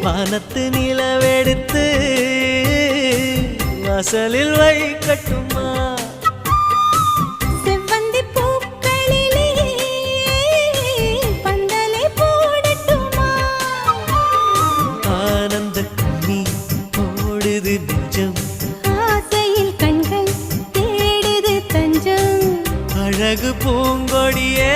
வானத்து நிலவெடுத்து வாசலில் வைக்கட்டுமா செவ்வந்தி பூக்களிலே பந்தலை போடட்டுமா ஆனந்த கண்ணீர் ஓடுது நெஞ்சம் ஆசையில் கண்கள் தேடுது தஞ்சம் அழகு பூங்கொடியே